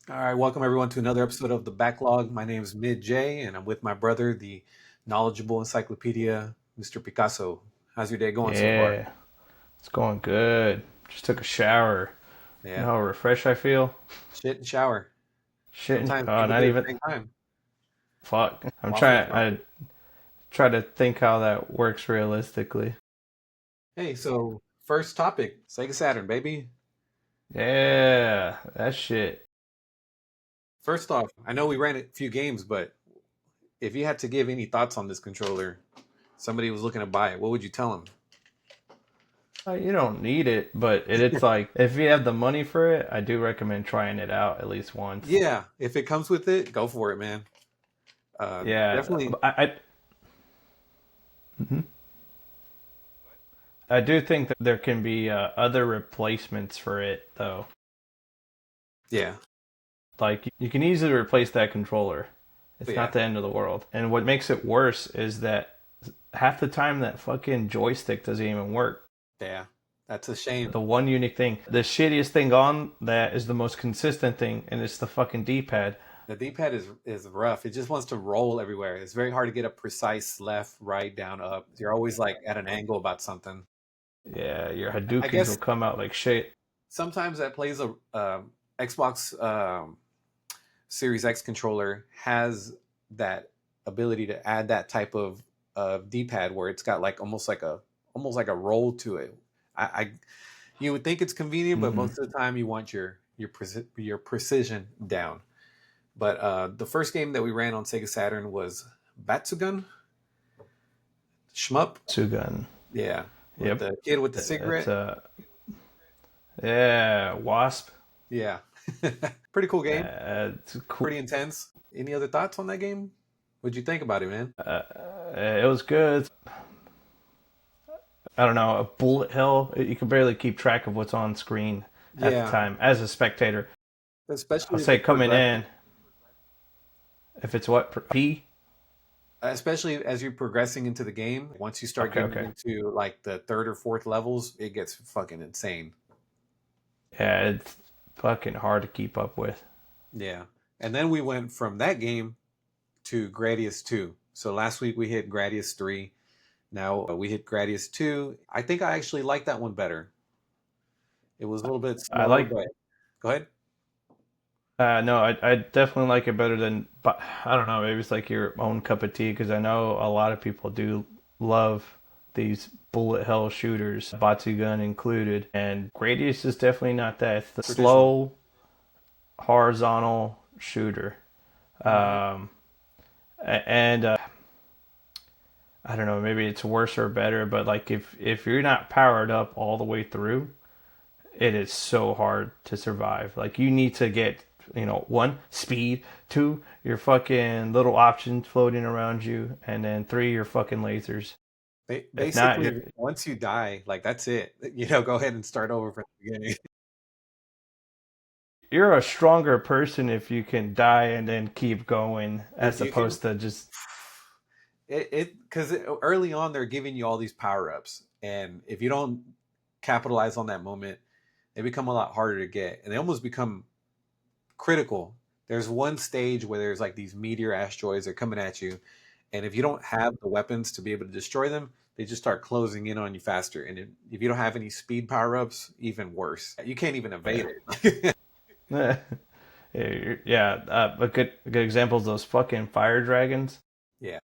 All right, welcome everyone to another episode of the Backlog. My name is Mid J, and I'm with my brother, the knowledgeable encyclopedia, Mr. Picasso. How's your day going so far? Yeah, it's going good. Just took a shower. You Yeah, know how refreshed I feel? shit and shower. Shitting. Sometimes Oh, people not do it at even. the same time Fuck. I'm while face trying. I washing. try to think how that works realistically. Hey, so first topic, Sega Saturn, baby. Yeah, that shit. First off, I know we ran a few games, but if you had to give any thoughts on this controller, somebody was looking to buy it, what would you tell them? You don't need it, but it's like if you have the money for it, I do recommend trying it out at least once. Yeah, if it comes with it, go for it, man. Yeah, Definitely. Mhm. I do think that there can be other replacements for it though. Yeah, Like you can easily replace that controller. but It's yeah, not the end of the world. And what makes it worse is that half the time that fucking joystick doesn't even work. yeah. That's a shame. The one unique thing, the shittiest thing on that is the most consistent thing, and it's the fucking D-pad. The D-pad is rough. It just wants to roll everywhere. It's very hard to get a precise left, right, down, up. You're always like at an angle about something. Yeah, your I Hadoukens will guess come out like shit. sometimes that plays a Xbox Series X controller has that ability to add that type of D-pad where it's got like almost like a roll to it. I you would think it's convenient, but Hmm. most of the time you want your precision down. But the first game that we ran on Sega Saturn was Batsugun, Shmup. Sugun. Yeah, with Yep. the kid with the It's cigarette. yeah, Wasp. Yeah, pretty cool game. It's cool. Pretty intense. Any other thoughts on that game? What'd you think about it, man? It was good. I don't know, a bullet hell. You can barely keep track of what's on screen at the Yeah, time as a spectator. I'll especially as say you're coming progressing. in, if it's what P. Especially as you're progressing into the game. Once you start Okay, getting okay, into like the third or fourth levels, it gets fucking insane. yeah, it's fucking hard to keep up with. Yeah, and then we went from that game to Gradius II. So last week we hit Gradius 3. Now we hit Gradius 2. I think I actually like that one better. It was a little bit I slower, like. but go ahead. No, I definitely like it better than. But I don't know. Maybe it's like your own cup of tea because I know a lot of people do love these bullet hell shooters, Batsugun included, and Gradius is definitely not that. It's the Traditional. slow horizontal shooter. Hmm. Um, and I don't know, maybe it's worse or better, but like if you're not powered up all the way through, it is so hard to survive. Like you need to get, one, speed, two, your fucking little options floating around you, and then three, your fucking lasers. If not, Basically, once you die, like that's it. Go ahead and start over from the beginning. you're a stronger person if you can die and then keep going If as you can, opposed to just it because early on they're giving you all these power ups, and if you don't capitalize on that moment, they become a lot harder to get, and they almost become critical. There's one stage where there's like these meteor asteroids are coming at you, and if you don't have the weapons to be able to destroy them, they just start closing in on you faster. And if you don't have any speed power ups, even worse. You can't even evade yeah. it. Yeah, a good example is those fucking fire dragons. Yeah,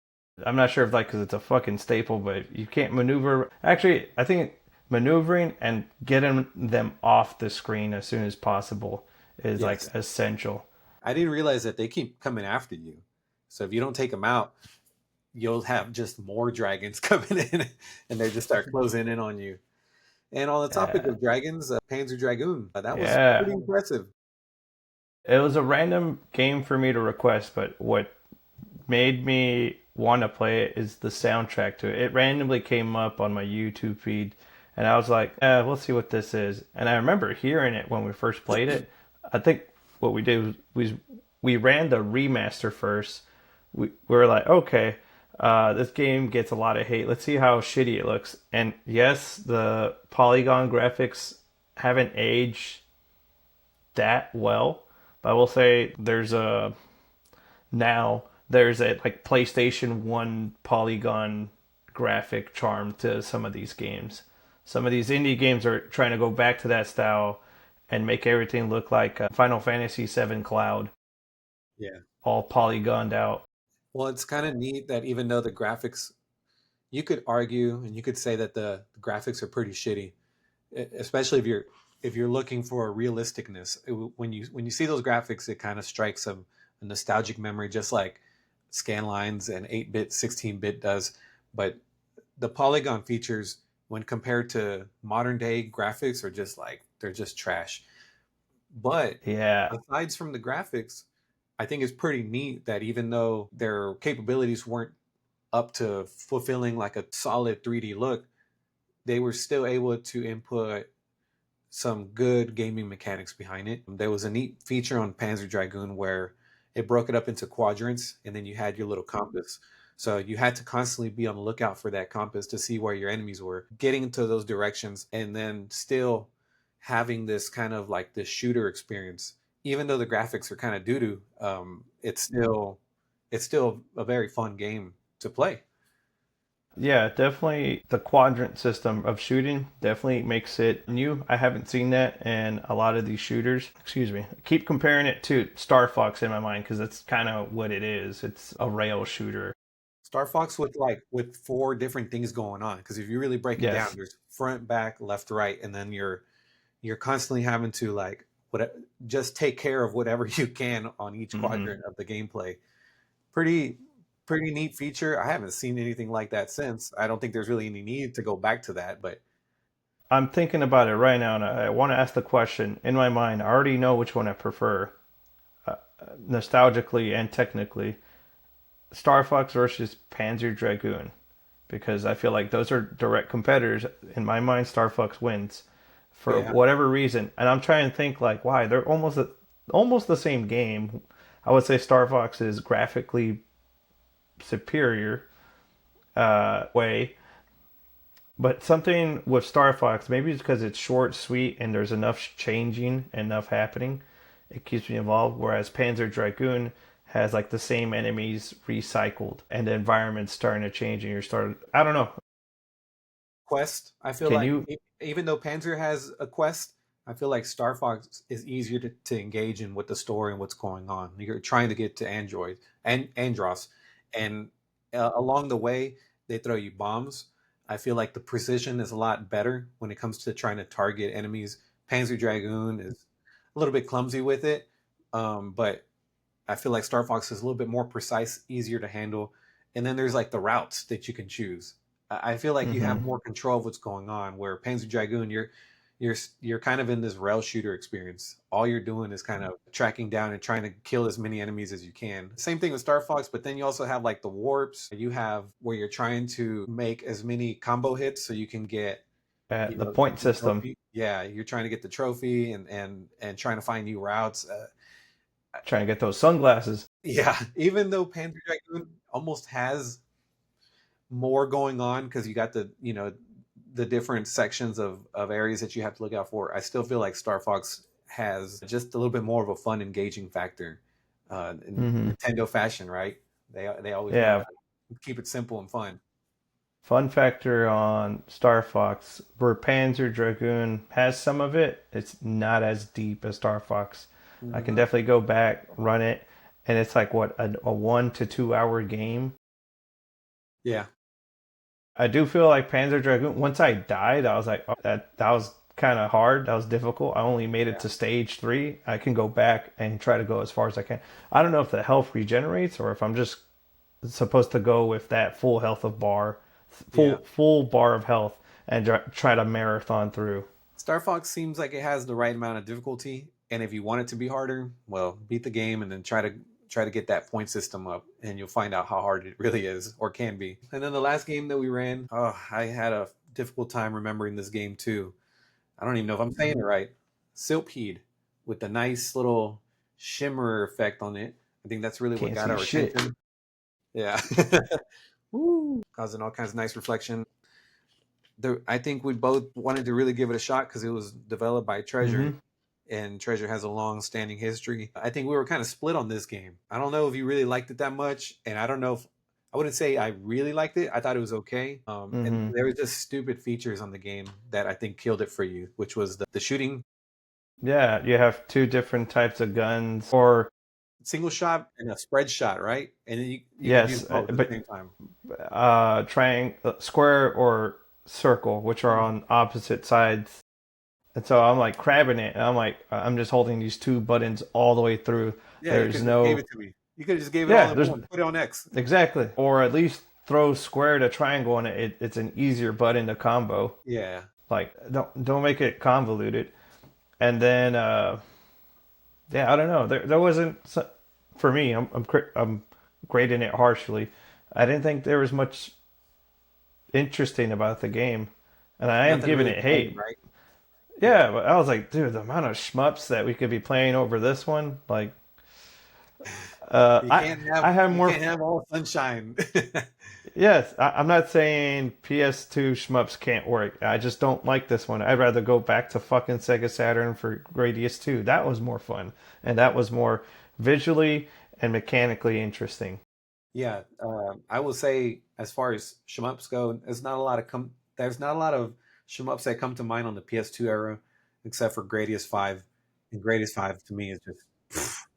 I'm not sure if like because it's a fucking staple, but you can't maneuver. Actually, I think maneuvering and getting them off the screen as soon as possible is like yes. essential. I didn't realize that they keep coming after you. So if you don't take them out, you'll have just more dragons coming in, and they just start closing in on you. And on the topic Uh, of dragons, Panzer Dragoon, that was yeah, pretty impressive. it was a random game for me to request, but what made me want to play it is the soundtrack to it. It randomly came up on my YouTube feed, and I was like, we'll see what this is. And I remember hearing it when we first played it. I think what we did was we ran the remaster first. We were like, okay, this game gets a lot of hate. Let's see how shitty it looks. And yes, the polygon graphics haven't aged that well, I will say now there's a like PlayStation 1 polygon graphic charm to some of these games. Some of these indie games are trying to go back to that style and make everything look like Final Fantasy VII Cloud, Yeah. all polygoned out. Well, it's kind of neat that even though the graphics, you could argue and you could say that the graphics are pretty shitty, especially if you're looking for a realisticness. When you see those graphics, it kind of strikes a nostalgic memory, just like scan lines and 8-bit, 16-bit does. But the polygon features, when compared to modern day graphics, are just like they're just trash. But Yeah, aside from the graphics, I think it's pretty neat that even though their capabilities weren't up to fulfilling like a solid 3D look, they were still able to input some good gaming mechanics behind it. There was a neat feature on Panzer Dragoon where it broke it up into quadrants and then you had your little compass. So you had to constantly be on the lookout for that compass to see where your enemies were, getting into those directions and then still having this kind of like this shooter experience. Even though the graphics are kind of doo doo, it's still a very fun game to play. yeah, definitely the quadrant system of shooting definitely makes it new. I haven't seen that in a lot of these shooters. Excuse me. I keep comparing it to Star Fox in my mind because that's kind of what it is. It's a rail shooter. Star Fox with four different things going on. Because if you really break it down, Yes. there's front, back, left, right, and then you're constantly having to like what just take care of whatever you can on each Hmm. quadrant of the gameplay. Pretty pretty neat feature. I haven't seen anything like that since. I don't think there's really any need to go back to that, but I'm thinking about it right now, and I want to ask the question in my mind. I already know which one I prefer, uh, nostalgically and technically. Star Fox versus Panzer Dragoon, because I feel like those are direct competitors. In my mind, Star Fox wins for yeah. whatever reason, and I'm trying to think like why they're almost the same game. I would say Star Fox is graphically superior way, but something with Star Fox, maybe it's because it's short, sweet, and there's enough changing, enough happening. It keeps me involved. Whereas Panzer Dragoon has like the same enemies recycled, and the environment's starting to change, and you're starting. I don't know. Quest, I feel Can like you? even though Panzer has a quest, I feel like Star Fox is easier to engage in with the story and what's going on. You're trying to get to Android and Andros, and along the way they throw you bombs. I feel like the precision is a lot better when it comes to trying to target enemies. Panzer Dragoon is a little bit clumsy with it, but I feel like Star Fox is a little bit more precise, easier to handle. And then there's like the routes that you can choose. I feel like you have Mm-hmm. more control of what's going on. Where Panzer Dragoon, you're kind of in this rail shooter experience. All you're doing is kind of tracking down and trying to kill as many enemies as you can. Same thing with Star Fox, but then you also have like the warps. You have where you're trying to make as many combo hits so you can get The point the system, trophy. Yeah, you're trying to get the trophy and trying to find new routes. trying to get those sunglasses. Yeah, even though Panzer Dragoon almost has more going on because you got the different sections of areas that you have to look out for, I still feel like Star Fox has just a little bit more of a fun, engaging factor. In Mm-hmm. Nintendo fashion, right? They always know Yeah. how to keep it simple and fun. Fun factor on Star Fox, where Panzer Dragoon has some of it, it's not as deep as Star Fox. I can Hmm. definitely go back, run it, and it's like what a 1 to 2 hour game. Yeah, I do feel like Panzer Dragoon. Once I died, I was like, oh, that was kind of hard. That was difficult. I only made it yeah, to stage 3. I can go back and try to go as far as I can. I don't know if the health regenerates or if I'm just supposed to go with that full health of bar, yeah. full bar of health, and try to marathon through. Star Fox seems like it has the right amount of difficulty, and if you want it to be harder, well, beat the game and then try to get that point system up, and you'll find out how hard it really is or can be. And then the last game that we ran, oh, I had a difficult time remembering this game too. I don't even know if I'm saying it right. Silpheed with the nice little shimmer effect on it. I think that's really what Can't got see our shit. attention. Yeah. Woo. Causing all kinds of nice reflection. I think we both wanted to really give it a shot because it was developed by Hmm. Treasure, and Treasure has a long-standing history. I think we were kind of split on this game. I don't know if you really liked it that much, and I don't know if I wouldn't say I really liked it. I thought it was okay. And Mm-hmm. there was just stupid features on the game that I think killed it for you, which was the shooting, Yeah, you have two different types of guns, or single shot and a spread shot, right? And then you could use yes, both at the but same time. triangle, square, or circle, which are Mhm. on opposite sides. And so I'm like crabbing it, and I'm like, I'm just holding these two buttons all the way through. Yeah, you There's could have gave no, it to me. You could have just gave it all yeah, in there's one. Put it on X. exactly, or at least throw square to triangle, and it's an easier button to combo. Yeah, Like, don't make it convoluted. And then, yeah, I don't know. There wasn't for me. I'm grading it harshly. I didn't think there was much interesting about the game, and I am nothing giving really it came, hate. right? Yeah, Yeah, but I was like, dude, the amount of shmups that we could be playing over this one, like, you can't have I have you more. can't have all sunshine. Yes, I'm not saying PS2 shmups can't work. I just don't like this one. I'd rather go back to fucking Sega Saturn for Gradius II. That was more fun, and that was more visually and mechanically interesting. Yeah, I will say as far as shmups go, there's not a lot of shmups that come to mind on the PS2 era, except for Gradius 5. And Gradius 5 to me is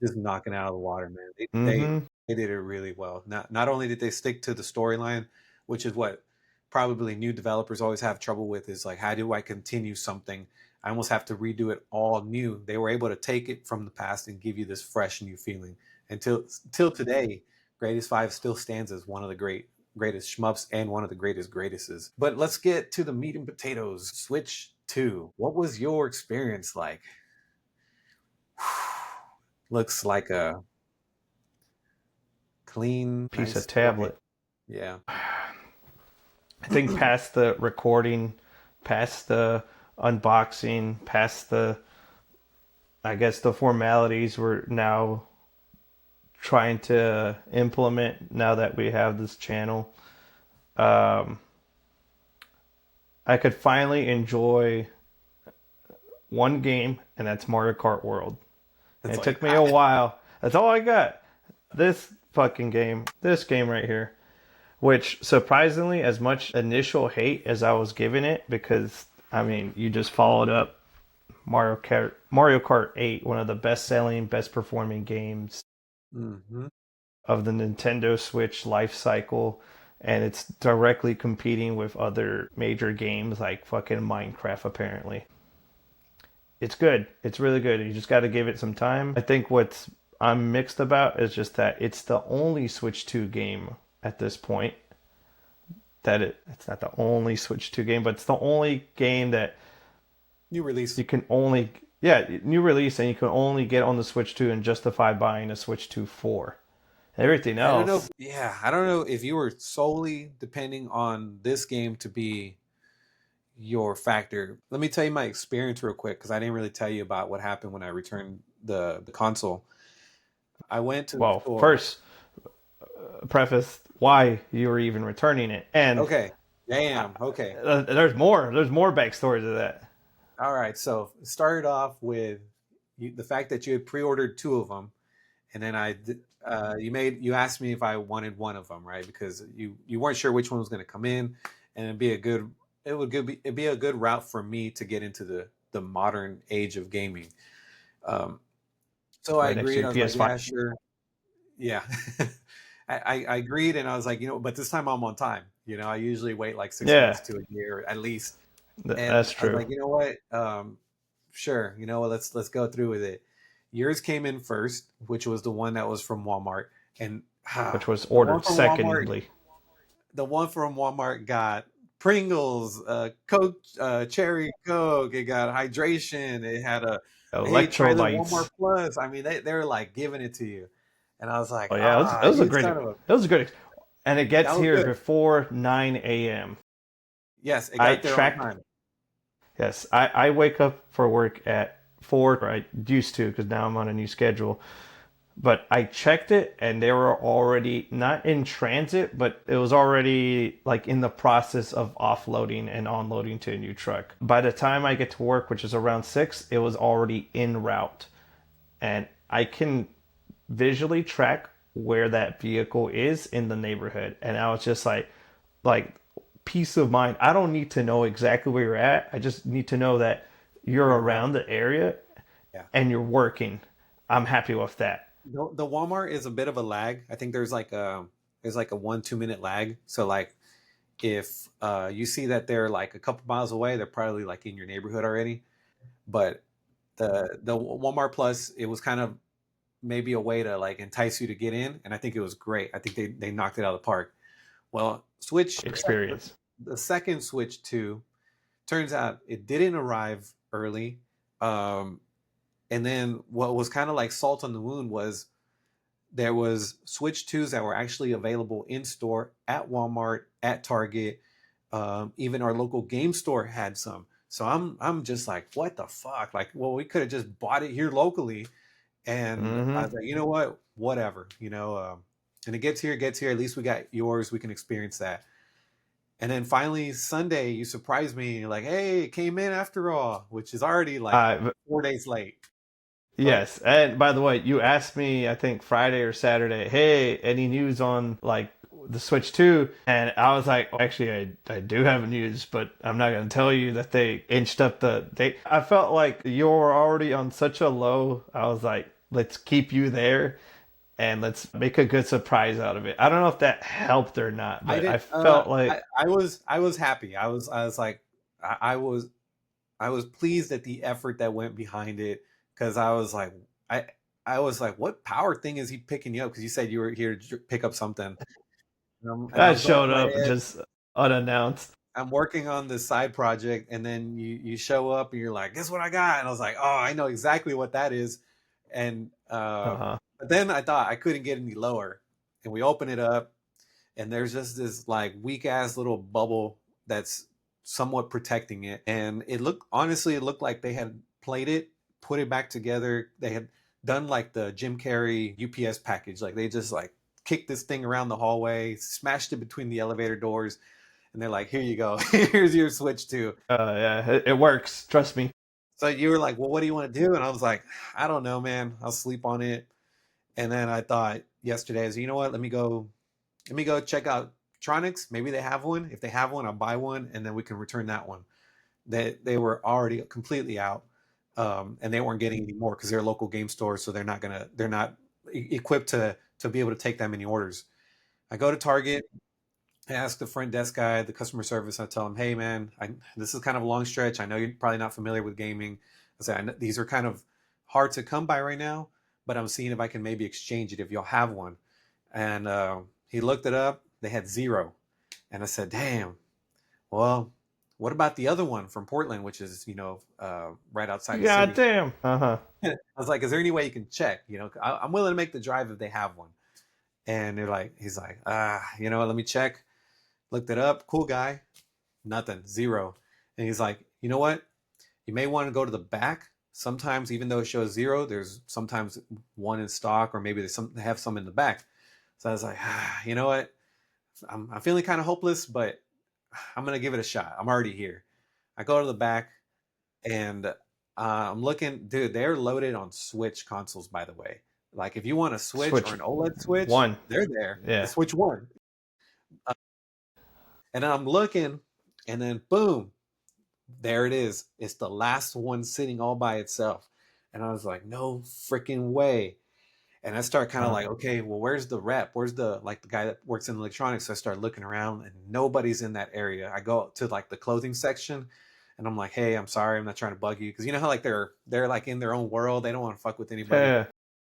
just knocking it out of the water, man. Mm-hmm. They did it really well. Not only did they stick to the storyline, which is what probably new developers always have trouble with, is like, how do I continue something? I almost have to redo it all new. They were able to take it from the past and give you this fresh new feeling. Until today, Gradius 5 still stands as one of the greatest shmups and one of the greatesses. But let's get to the meat and potatoes. Switch 2. What was your experience like? Looks like a clean, Piece of nice toy. tablet. Yeah. I think past the recording, past the unboxing, past the, I guess the formalities we're now trying to implement now that we have this channel. Um, I could finally enjoy one game, and that's Mario Kart World. And It's it like, took me a while. That's all I got. This fucking game, this game right here, which surprisingly, as much initial hate as I was giving it, because I mean, you just followed up Mario Kart 8, one of the best-selling, best-performing games mm-hmm. of the Nintendo Switch life cycle, and it's directly competing with other major games like fucking Minecraft apparently. It's good. It's really good. You just got to give it some time. I think what I'm mixed about is just that it's the only Switch 2 game at this point that it's not the only Switch 2 game, but it's the only game that New release. you can only, yeah, new release, and you can only get on the Switch 2 and justify buying a Switch 2 for. Everything I don't know. else, Yeah, I don't know if you were solely depending on this game to be your factor. Let me tell you my experience real quick because I didn't really tell you about what happened when I returned the console. I went to the well, store. first preface why you were even returning it, and Okay. Damn. Okay. there's more backstory to that. All right. So it started off with the fact that you had pre-ordered two of them, and then you asked me if I wanted one of them, right? Because you weren't sure which one was going to come in, and it'd be a good route for me to get into the modern age of gaming. Um, so I Right next to agreed. your I was like, PS5. yeah, sure, yeah. I agreed, and I was like, but this time I'm on time. I usually wait like 6 months Yeah, to a year at least, and that's I was true. like, you know what? Sure, let's go through with it. Yours came in first, which was the one that was from Walmart, and Which was the one ordered from Walmart, secondly. got Pringles, Coke, Cherry Coke. It got hydration. It had a hey, try the Walmart Electrolytes. Plus. I mean, they were like giving it to you, and I was like, Oh yeah, you son of a. it was a good, and it That gets was here good. before 9 a.m. Yes, it I got there on tracked. time. Yes, I wake up for work at 4. I used to because now I'm on a new schedule. But I checked it and they were already not in transit, but it was already like in the process of offloading and onloading to a new truck. By the time I get to work, which is around 6, it was already en route. And I can visually track where that vehicle is in the neighborhood. And I was just like peace of mind. I don't need to know exactly where you're at. I just need to know that you're You're around. around the area Yeah. and you're working. I'm happy with that. The Walmart is a bit of a lag. I think there's like a 1-2 minute lag. So like if you see that they're like a couple miles away, they're probably like in your neighborhood already. But the Walmart Plus, it was kind of maybe a way to like entice you to get in, and I think it was great. I think they knocked it out of the park. Well, Switch Experience. the second Switch 2 turns out it didn't arrive early. Um, and then what was kind of like salt on the wound was there was Switch 2s that were actually available in store at Walmart, at Target. Even our local game store had some. So I'm just like, what the fuck? Like, well, we could have just bought it here locally. And I Mm-hmm. was like, you know what? Whatever, and it gets here, At least we got yours. We can experience that. And then finally Sunday, you surprised me. You're like, hey, it came in after all, which is already like Uh, 4 days late. But yes. And by the way, you asked me, I think Friday or Saturday, hey, any news on like the Switch 2? And I was like, actually, I do have news, but I'm not going to tell you that they inched up the date. I felt like you were already on such a low. I was like, let's keep you there and let's make a good surprise out of it. I don't know if that helped or not, I but I didn't. felt like, I was happy. I was like, I was pleased at the effort that went behind it because I I was like, what power thing is he picking you up? Because you said you were here to pick up something, and I I'm going in showed my up head. just unannounced. I'm working on this side project, and then you show up and you're like, guess what I got? And I was like, oh, I know exactly what that is. And Uh-huh. but then I thought I couldn't get any lower, and we open it up, and there's just this like weak ass little bubble that's somewhat protecting it. And it looked like they had played it, put it back together. They had done like the Jim Carrey UPS package. Like they just like kicked this thing around the hallway, smashed it between the elevator doors, and they're like, here you go. Here's your Switch 2. Yeah, it works. Trust me. So you were like, well, what do you want to do? And I was like, I don't know, man. I'll sleep on it. And then I thought yesterday, you know what? Let me go check out Tronics. Maybe they have one. If they have one, I'll buy one, and then we can return that one. They were already completely out, and they weren't getting any more because they're a local game store, so they're not equipped to be able to take that many orders. I go to Target. I ask the front desk guy, the customer service. I tell him, hey man, this is kind of a long stretch. I know you're probably not familiar with gaming. I say these are kind of hard to come by right now, but I'm seeing if I can maybe exchange it if y'all have one. And he looked it up. They had zero. And I said, damn, well, what about the other one from Portland, which is, right outside the God city? damn. Uh-huh. I was like, is there any way you can check? I'm willing to make the drive if they have one. And he's like, let me check. Looked it up. Cool guy. Nothing. Zero. And he's like, you know what? You may want to go to the back. Sometimes, even though it shows zero, there's sometimes one in stock, or maybe they have some in the back. So I was like, you know what? I'm feeling kind of hopeless, but I'm gonna give it a shot. I'm already here. I go to the back, and I'm looking, dude. They're loaded on Switch consoles, by the way. Like, if you want a Switch or Switch an OLED Switch, one. they're there. The Yeah. Switch One. Uh, and then I'm looking, and then boom, there it is. It's the last one sitting all by itself. And I was like, no freaking way. And I start kind of Uh-huh. like, okay, well, where's the rep? Where's the guy that works in electronics? So I start looking around, and nobody's in that area. I go to like the clothing section, and I'm like, hey, I'm sorry, I'm not trying to bug you, because you know how like they're like in their own world. They don't want to fuck with anybody. Yeah.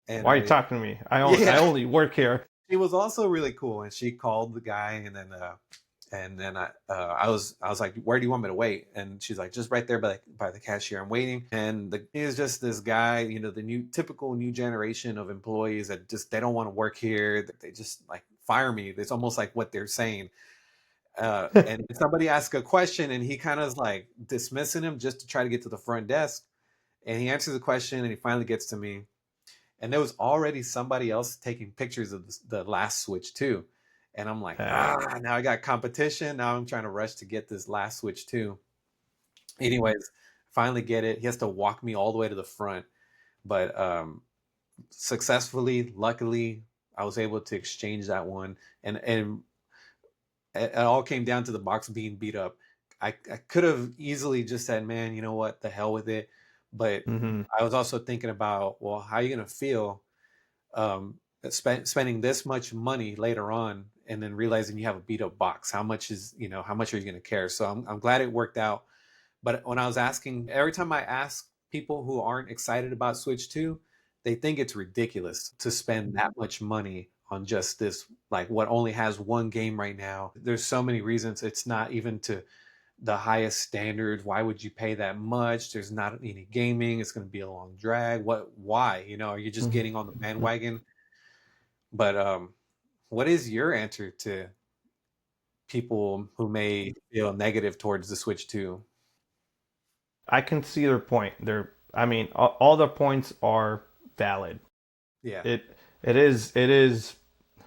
And Why are you talking to me? I yeah, only work here. she was also really cool, and she called the guy, and then I was like, where do you want me to wait? And she's like, just right there by the cashier. I'm waiting. And he is just this guy, the typical new generation of employees that just they don't want to work here. They just like fire me. It's almost like what they're saying. And somebody asks a question, and he kind of is like dismissing him just to try to get to the front desk. And he answers the question, and he finally gets to me, and there was already somebody else taking pictures of the last Switch 2. And I'm like, now I got competition. Now I'm trying to rush to get this last Switch 2. Anyways, finally get it. He has to walk me all the way to the front, but successfully, luckily, I was able to exchange that one, and it all came down to the box being beat up. I could have easily just said, man, you know what, the hell with it. But Mm-hmm. I was also thinking about, well, how are you gonna feel spending this much money later on, and then realizing you have a beat up box? How much is, how much are you gonna care? So I'm glad it worked out. But when I was asking, every time I ask people who aren't excited about Switch 2, they think it's ridiculous to spend that much money on just this, like what only has one game right now. There's so many reasons it's not even to the highest standards. Why would you pay that much? There's not any gaming. It's going to be a long drag. Why? Are you just getting on the bandwagon? But what is your answer to people who may feel negative towards the Switch 2? I can see their point. I mean, all the points are valid. Yeah. It is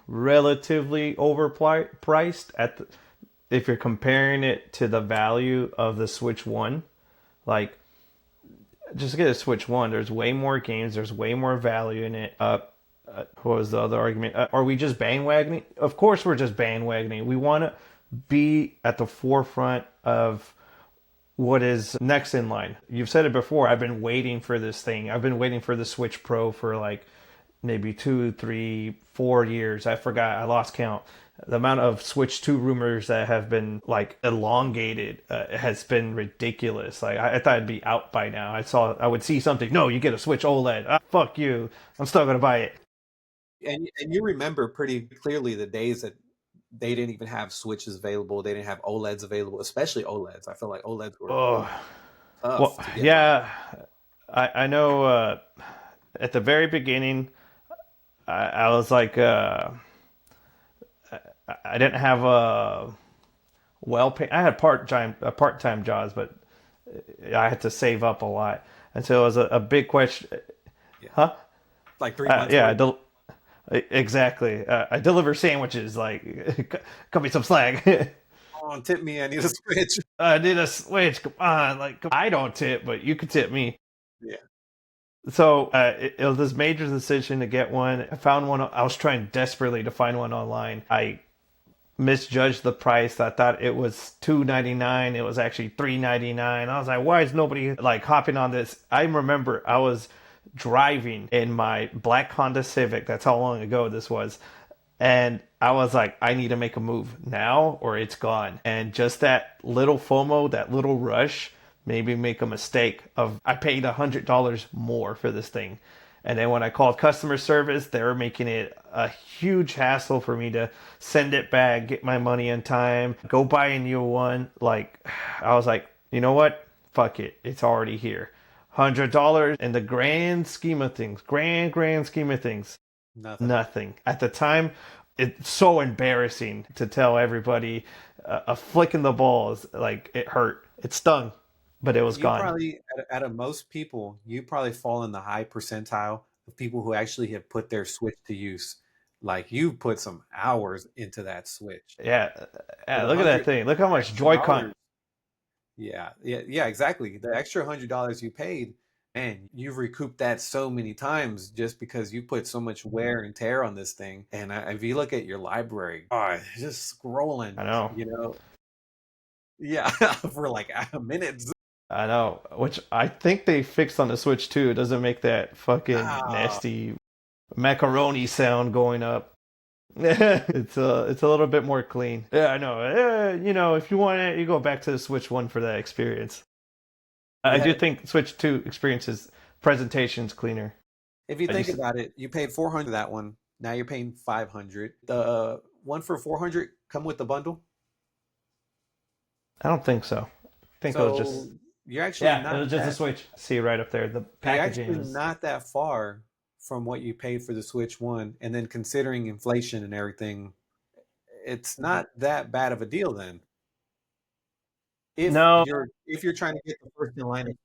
relatively overpriced if you're comparing it to the value of the Switch One. Like, just get a Switch One. There's way more games. There's way more value in it. What was the other argument? Are we just bandwagoning? Of course, we're just bandwagoning. We want to be at the forefront of what is next in line. You've said it before. I've been waiting for this thing. I've been waiting for the Switch Pro for like maybe 2, 3, 4 years. I forgot. I lost count. The amount of Switch 2 rumors that have been like elongated has been ridiculous. Like I thought it'd be out by now. I would see something. No, you get a Switch OLED. Fuck you. I'm still gonna buy it. And you remember pretty clearly the days that they didn't even have Switches available. They didn't have OLEDs available, especially OLEDs. I feel like OLEDs were Oh, tough well, to get. yeah. I know. At the very beginning, I was like, I didn't have a I had part time jobs, but I had to save up a lot, and so it was a big question. Yeah. Huh? Like 3 months. Yeah. Exactly. I deliver sandwiches. Like, cut me some slack. Come on, tip me. I need a Switch. I need a Switch. Come on. Like, I don't tip, but you can tip me. Yeah. So it was this major decision to get one. I found one. I was trying desperately to find one online. I misjudged the price. I thought it was $299. It was actually $399. I was like, why is nobody like hopping on this? I remember I was driving in my black Honda Civic. That's how long ago this was. And I was like, I need to make a move now or it's gone. And just that little FOMO, that little rush, made me make a mistake of I paid $100 more for this thing. And then when I called customer service, they were making it a huge hassle for me to send it back, get my money in time, go buy a new one. Like, I was like, you know what? Fuck it. It's already here. $100 in the grand scheme of things, grand scheme of things, nothing. At the time, it's so embarrassing to tell everybody a flick in the balls. Like, it hurt. It stung, but it was You gone. probably, out of most people, you probably fall in the high percentile of people who actually have put their Switch to use. Like you put some hours into that Switch. Yeah, For the look at that thing. Look how much extra Joy-Con. dollars. Yeah, exactly. The extra $100 you paid, and you've recouped that so many times just because you put so much wear and tear on this thing. And if you look at your library, just scrolling, I know. Yeah, for like a minute. I know. Which I think they fixed on the Switch too. It doesn't make that fucking nasty macaroni sound going up. It's a little bit more clean. Yeah, I know. If you want it, you go back to the Switch 1 for that experience. I do think Switch 2 experiences presentation's cleaner. If you think about it, you paid $400 for that one. Now you're paying $500. The one for $400 come with the bundle? I don't think so. I think it was just you're actually not it was just a Switch. See right up there. The packaging you're actually not that far from what you paid for the Switch 1, and then considering inflation and everything, it's not that bad of a deal then. If No. you're trying to get the first in line.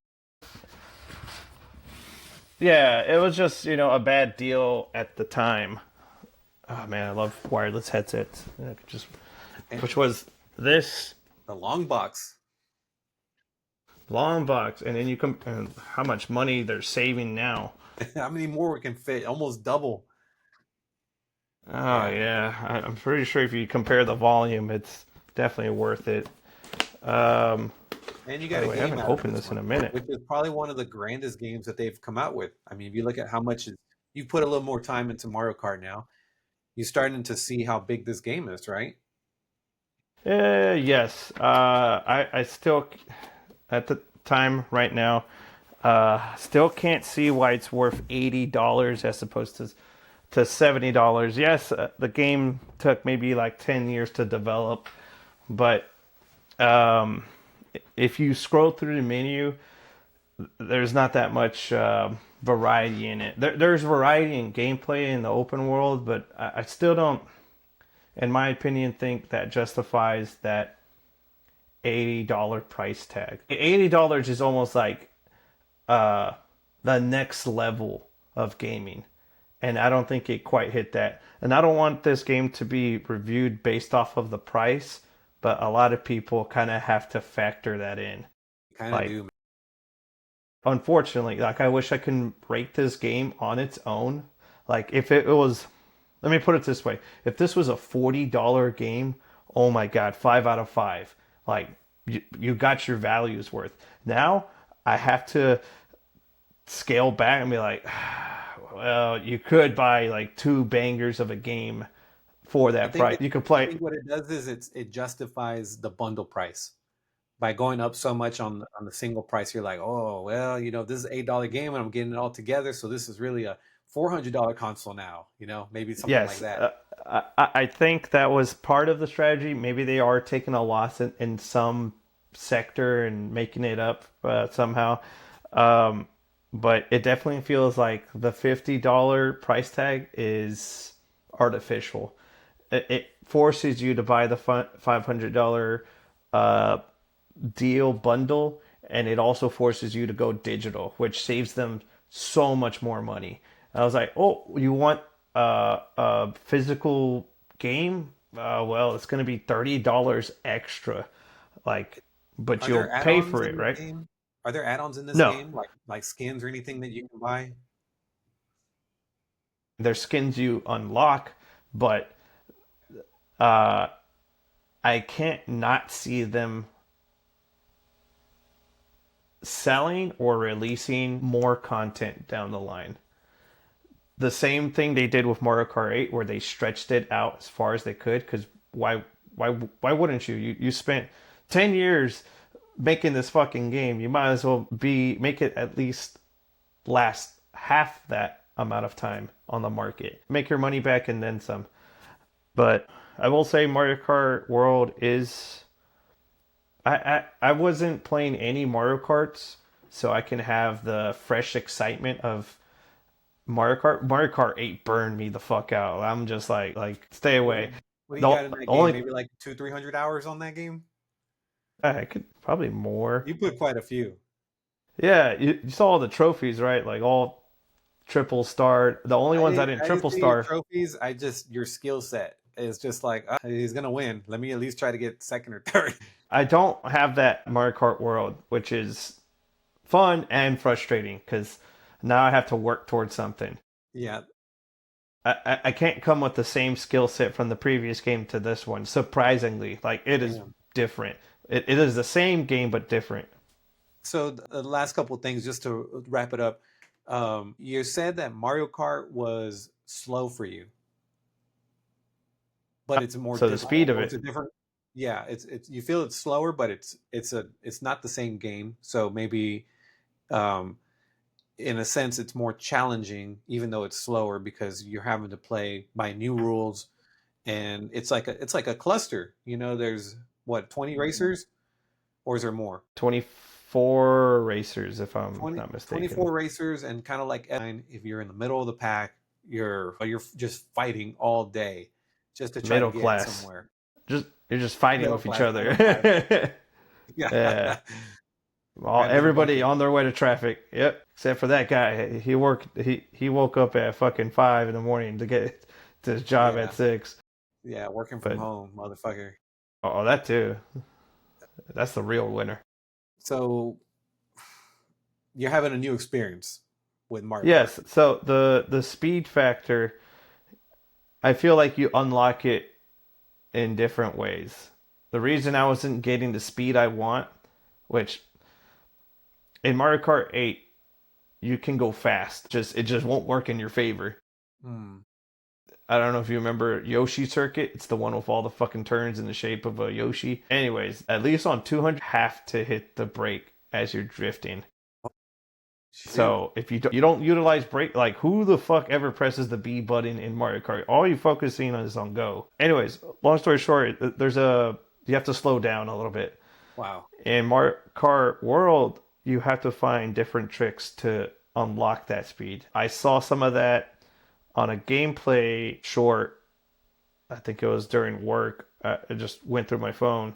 Yeah, it was just, a bad deal at the time. Oh man, I love wireless headsets. I could just, And which was this the long box. long box, and then you come and how much money they're saving now. How many more we can fit? Almost double. Oh Yeah. yeah, I'm pretty sure if you compare the volume, it's definitely worth it. Um, And you by got the a way, I game haven't out of opened this this in one, a minute. which is probably one of the grandest games that they've come out with. I mean, if you look at how much you put a little more time into Mario Kart now, you're starting to see how big this game is, right? Yes, I still at the time right now, still can't see why it's worth $80 as opposed to $70. Yes, the game took maybe like 10 years to develop, but um, if you scroll through the menu, there's not that much variety in it. There's variety in gameplay in the open world, but I still don't, in my opinion, think that justifies that $80 price tag. $80 is almost like uh, the next level of gaming, and I don't think it quite hit that. And I don't want this game to be reviewed based off of the price, but a lot of people kind of have to factor that in. Kind of Like, do. unfortunately, like I wish I could rate this game on its own. Like if it was, let me put it this way: if this was a $40 game, oh my god, 5 out of 5. Like you got your values worth. Now I have to scale back and be like, well, you could buy like two bangers of a game for I that think price. it, You could I play. think what it does is it justifies the bundle price by going up so much on the single price. You're like, oh well, this is $8 game and I'm getting it all together, so this is really a $400 console now. Maybe something like Yes, that. I think that was part of the strategy. Maybe they are taking a loss in some sector and making it up somehow. Um, but it definitely feels like the $50 price tag is artificial. It forces you to buy the $500 uh, deal bundle, and it also forces you to go digital, which saves them so much more money. And I was like, oh, you want a physical game? Well, it's going to be $30 extra. Like, but Are you'll there pay add-ons for in it, this right? game? Are there add-ons in this No, game, like skins or anything that you can buy? there's skins you unlock, but uh, I can't not see them selling or releasing more content down the line. The same thing they did with Mario Kart 8, where they stretched it out as far as they could. Because why why wouldn't you? You spent 10 years making this fucking game. You might as well be make it at least last half that amount of time on the market. Make your money back and then some. But I will say Mario Kart World is I wasn't playing any Mario Karts, so I can have the fresh excitement of Mario Kart. Mario Kart 8 burned me the fuck out. I'm just like stay away. What do you The got in that game? only Maybe like 300 hours on that game? I could probably more. You put quite a few. Yeah, you saw all the trophies, right? Like all triple star. The only ones I didn't I didn't triple see your star. trophies. Your skill set is just like, he's gonna win. Let me at least try to get second or third. I don't have that Mario Kart World, which is fun and frustrating because now I have to work towards something. Yeah, I can't come with the same skill set from the previous game to this one. Surprisingly, like it is damn. different. It is the same game but different. So the last couple of things, just to wrap it up. You said that Mario Kart was slow for you, but it's more So the speed difficult, of or it's it. a different. Yeah, it's you feel it's slower, but it's not the same game. So maybe um, in a sense it's more challenging, even though it's slower because you're having to play by new rules, and it's like a cluster. There's what 20 racers, or is there more? 24 racers, if I'm 20, not mistaken. 24 racers, and kind of like F9, if you're in the middle of the pack, you're just fighting all day just to try to Middle get class. somewhere. Just you're just fighting Middle with each class, other. 905. Yeah. Yeah. All, Grab everybody everybody. on their way to traffic. Yep. Except for that guy, he woke up at fucking 5 in the morning to get to his job at Yeah, 6. yeah, working from But home, motherfucker. oh, that too. That's the real winner. So you're having a new experience with Mario Kart. Yes. So the speed factor, I feel like you unlock it in different ways. The reason I wasn't getting the speed I want, which in Mario Kart 8 you can go fast, just it just won't work in your favor. Hmm. I don't know if you remember Yoshi Circuit. It's the one with all the fucking turns in the shape of a Yoshi. Anyways, at least on 200, you have to hit the brake as you're drifting. Shoot. So if you don't utilize brake, like who the fuck ever presses the B button in Mario Kart? All you focusing on is on go. Anyways, long story short, you have to slow down a little bit. Wow. In Mario Kart World, you have to find different tricks to unlock that speed. I saw some of that on a gameplay short. I think it was during work. It just went through my phone,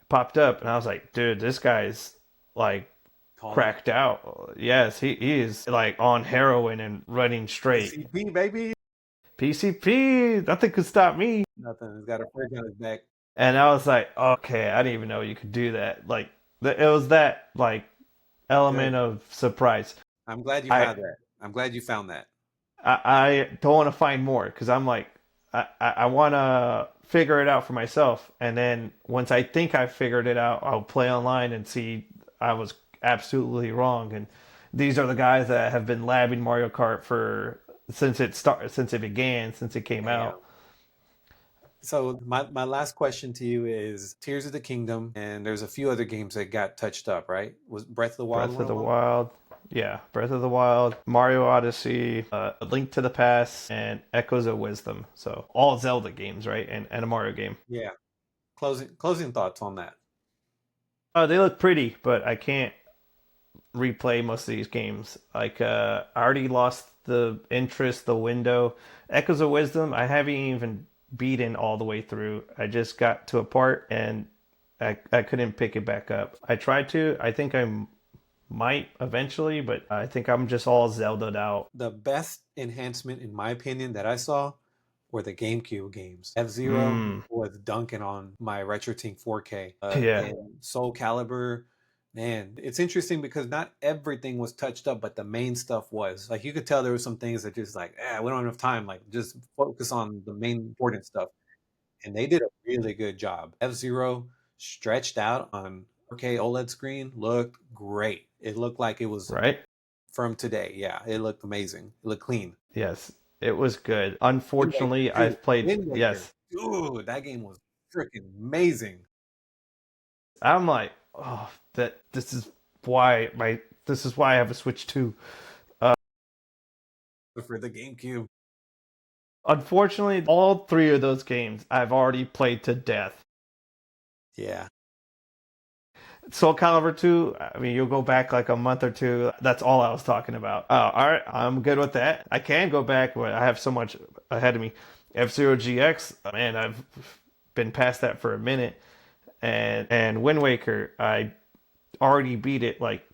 popped up, and I was like, dude, this guy's like Calling it cracked out. Yes, he is like on heroin and running straight. PCP, baby. PCP, nothing could stop me. Nothing. He's got a fridge on his back. And I was like, okay, I didn't even know you could do that. Like, it was that like Good. element of surprise. I'm glad you I found that. I'm glad you found that. I don't want to find more because I'm like, I want to figure it out for myself. And then once I think I figured it out, I'll play online and see I was absolutely wrong. And these are the guys that have been labbing Mario Kart for since it came Damn. out. So my last question to you is Tears of the Kingdom, and there's a few other games that got touched up, right? Was Breath of the Wild Breath one of of the them? Wild. Yeah, Breath of the Wild, Mario Odyssey, A Link to the Past, and Echoes of Wisdom. So all Zelda games, right? And a Mario game. Yeah. Closing thoughts on that. They look pretty, but I can't replay most of these games. Like I already lost the interest, the window. Echoes of Wisdom, I haven't even beaten all the way through. I just got to a part and I couldn't pick it back up. I tried to. I think I might eventually, but I think I'm just all Zelda'd out. The best enhancement, in my opinion, that I saw were the GameCube games. F-Zero Hmm. was dunking on my RetroTink 4K. Yeah. And Soul Calibur, man, it's interesting because not everything was touched up, but the main stuff was. Like you could tell there were some things that just like, we don't have enough time. Like just focus on the main important stuff. And they did a really good job. F-Zero stretched out on 4K OLED screen looked great. It looked like it was Right? from today. Yeah, it looked amazing. It looked clean. Yes. It was good. Wind Waker Unfortunately, too. I've played. Wind Waker. Yes. Dude, that game was freaking amazing. I'm like, oh, that this is why I have a Switch 2. For the GameCube. Unfortunately, all three of those games I've already played to death. Yeah. Soul Calibur 2, I mean, you'll go back like a month or two. That's all I was talking about. All right, I'm good with that. I can go back, but I have so much ahead of me. F-Zero GX, man, I've been past that for a minute. And Wind Waker, I already beat it like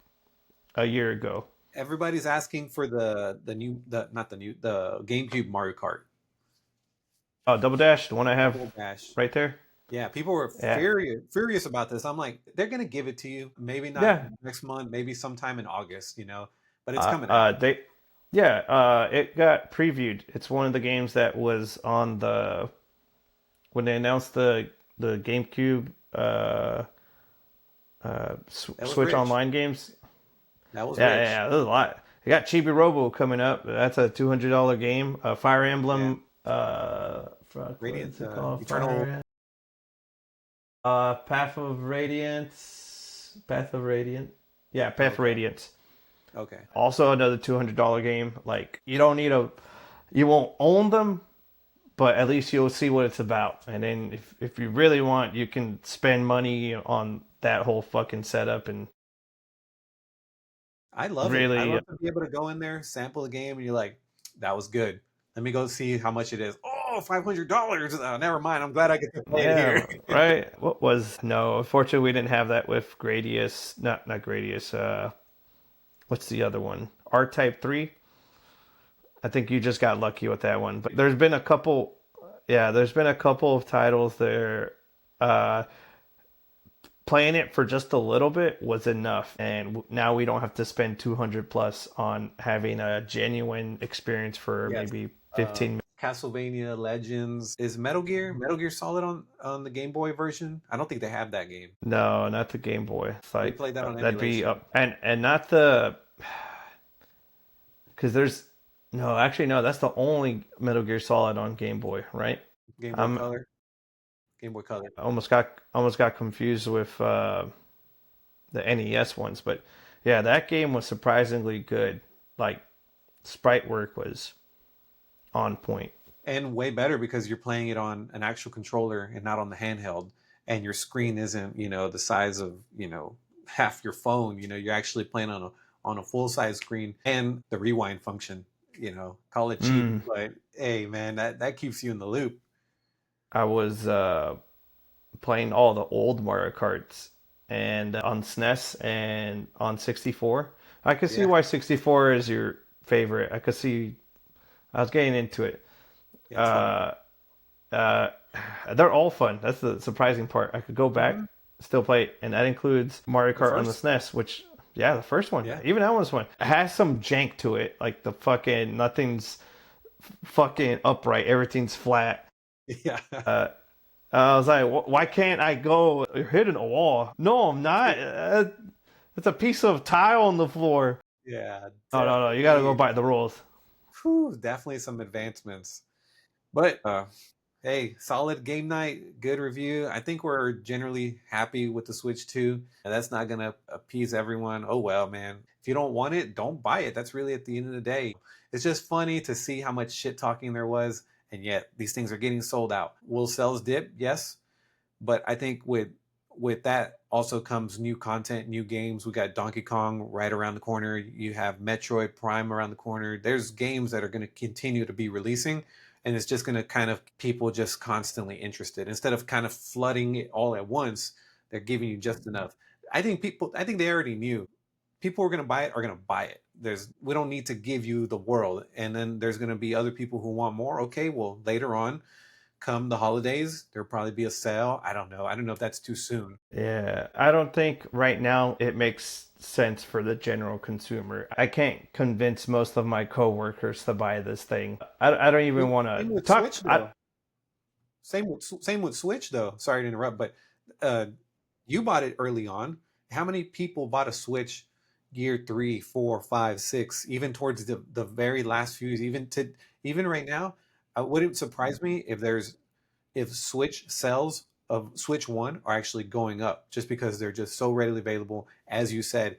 a year ago. Everybody's asking for the new the not the new the GameCube Mario Kart. Oh, Double Dash, the one I have Double Dash. right there. Yeah, people were Yeah, furious about this. I'm like, they're gonna give it to you. Maybe not yeah. next month, maybe sometime in August, but it's coming out. They, yeah. It got previewed. It's one of the games that was on the when they announced the GameCube That was Switch rich. Online games. That was Yeah, rich. yeah, there's a lot. They got Chibi Robo coming up. That's a $200 game. Fire Yeah. Emblem. Fuck, what Radiant, is it called? Eternal. Fire. Path of Radiance. Path of Radiant. Yeah, Path of Okay. Radiance. Okay. Also another $200 game. Like you won't own them, but at least you'll see what it's about. And then if you really want, you can spend money on that whole fucking setup and I love it. I really, love to be able to go in there, sample a game, and you're like, that was good. Let me go see how much it is. Oh, $500. Never mind. I'm glad I get to play it here. yeah, right. What was no? Unfortunately, we didn't have that with Gradius. Not Gradius. What's the other one? R-Type 3. I think you just got lucky with that one. But there's been a couple, yeah, there's been a couple of titles there. Uh, Playing it for just a little bit was enough, and now we don't have to spend 200 plus on having a genuine experience for Yes. maybe 15 minutes. Castlevania Legends is Metal Gear Solid on the Game Boy version. I don't think they have that game. No, not the Game Boy. It's We like played that on that'd be emulation. and not the because there's no, actually no, that's the only Metal Gear Solid on Game Boy, right? Game Boy I'm Color. Game Boy Color. almost got confused with the NES ones, but yeah, that game was surprisingly good. Like sprite work was on point. And way better because you're playing it on an actual controller and not on the handheld. And your screen isn't, the size of, half your phone. You're actually playing on a full size screen and the rewind function, call it cheap, Mm. but hey man, that keeps you in the loop. I was playing all the old Mario Karts and on SNES and on 64. I could see Yeah. why 64 is your favorite. I could see I was getting into it. Yeah, it's fun. Uh, uh, they're all fun. That's the surprising part. I could go back, Hmm. still play it, and that includes Mario The Kart on the first. SNES, which yeah, the first one, Yeah. even that one's fun. It has some jank to it, like the fucking nothing's fucking upright, everything's flat. Yeah. Uh, I was like, why can't I go hitting a wall? No, I'm not. It's a piece of tile on the floor. Yeah, No, no, no. You got to go definitely. by the rules. Whew, definitely some advancements. But hey, solid game night, good review. I think we're generally happy with the Switch 2. And that's not gonna appease everyone. Oh well, man. If you don't want it, don't buy it. That's really at the end of the day. It's just funny to see how much shit talking there was, and yet these things are getting sold out. Will sales dip? Yes. But I think with that also comes new content, new games. We got Donkey Kong right around the corner. You have Metroid Prime around the corner. There's games that are going to continue to be releasing, and it's just going to kind of people just constantly interested instead of kind of flooding it all at once. They're giving you just enough. I think they already knew people who are going to buy it are going to buy it. We don't need to give you the world, and then there's going to be other people who want more. Okay, well later on come the holidays, there'll probably be a sale. I don't know. I don't know if that's too soon. Yeah, I don't think right now it makes sense for the general consumer. I can't convince most of my coworkers to buy this thing. I don't even Well, want same to with talk. Switch though. Same with Switch though. Sorry to interrupt, but uh, you bought it early on. How many people bought a Switch year three, four, five, six, even towards the very last few years, even right now? It wouldn't surprise me if Switch sales of Switch One are actually going up just because they're just so readily available. As you said,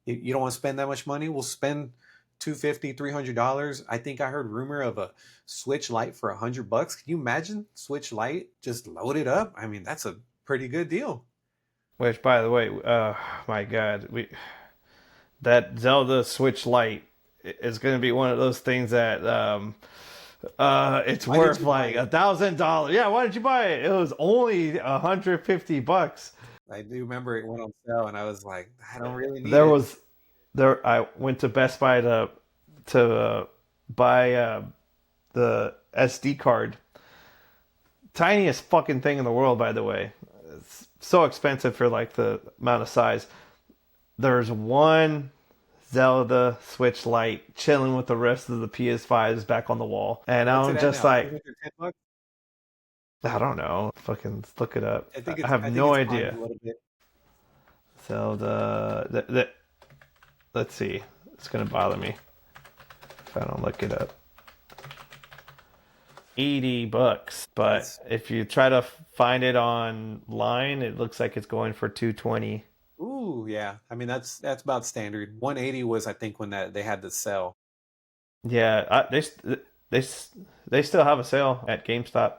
you don't want to spend that much money, we'll spend 250, $300. I think I heard rumor of a Switch Lite for $100. Can you imagine Switch Lite just loaded up? I mean, that's a pretty good deal. Which, by the way, my God, that Zelda Switch Lite is going to be one of those things that it's Why did worth you buy like it? $1,000. Yeah, why did you buy it? It was only $150. I do remember it went on sale, and I was like, I don't really need There it. was there. I went to Best Buy to buy the SD card. Tiniest fucking thing in the world, by the way. It's so expensive for like the amount of size. There's one Zelda Switch Lite chilling with the rest of the PS5s back on the wall, and What's I'm it at just now? like, 810 bucks? I don't know. Fucking look it up. I think I it's have I think no it's climbed idea. a little bit. Zelda. Let's see. It's gonna bother me if I don't look it up. $80, but That's if you try to find it online, it looks like it's going for 220. ooh, yeah. I mean, that's about standard. 180 was I think when that they had the sale. Yeah, they they still have a sale at GameStop.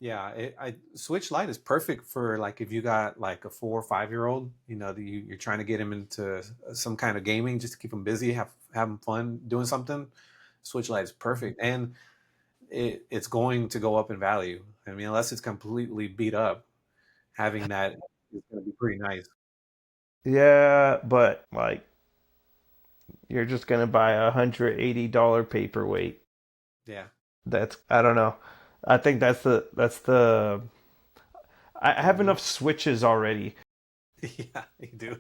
Yeah, I Switch Lite is perfect for like if you got like a 4 or 5 year old, you're trying to get him into some kind of gaming just to keep him busy, having fun doing something. Switch Lite is perfect, and it's going to go up in value. I mean, unless it's completely beat up, having that is going to be pretty nice. Yeah, but like You're just gonna buy $180 paperweight. Yeah. That's I don't know. I think that's the I have enough switches already. Yeah, you do.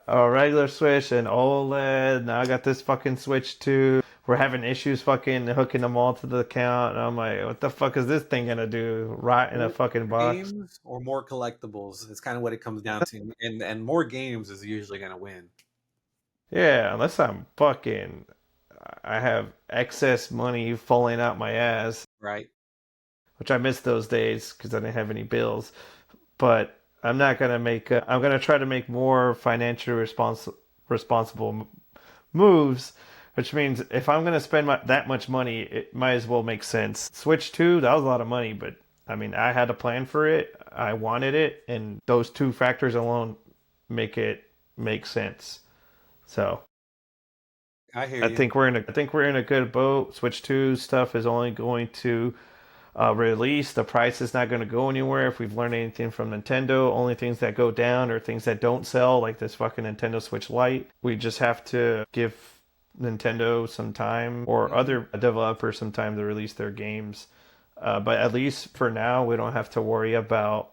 A regular Switch and OLED. Now I got this fucking Switch too. We're having issues fucking hooking them all to the account. And I'm like, what the fuck is this thing gonna do? Rot in a More fucking box. games or more collectibles? It's kind of what it comes down to, and more games is usually gonna win, Yeah, unless I have excess money falling out my ass, right? which I miss those days because I didn't have any bills. But I'm not gonna make. I'm gonna try to make more financially responsible moves, which means if I'm going to spend that much money, it might as well make sense. Switch 2, that was a lot of money, but I mean, I had a plan for it. I wanted it, and those two factors alone make it make sense. So I hear you. I think we're in a good boat. Switch 2 stuff is only going to release. The price is not going to go anywhere. If we've learned anything from Nintendo, only things that go down are things that don't sell, like this fucking Nintendo Switch Lite. We just have to give Nintendo some time or Mhm. other developers some time to release their games. But at least for now, we don't have to worry about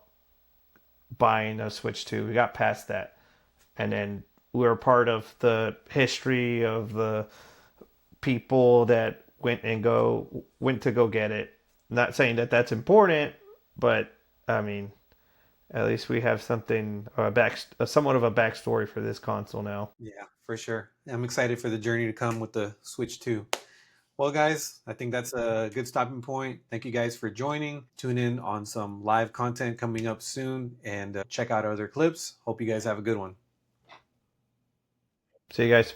buying a Switch 2. We got past that. And then we're part of the history of the people that went to go get it. Not saying that that's important, but I mean, at least we have something somewhat of a backstory for this console now. Yeah, for sure. I'm excited for the journey to come with the Switch 2. Well, guys, I think that's a good stopping point. Thank you guys for joining. Tune in on some live content coming up soon and check out other clips. Hope you guys have a good one. See you guys.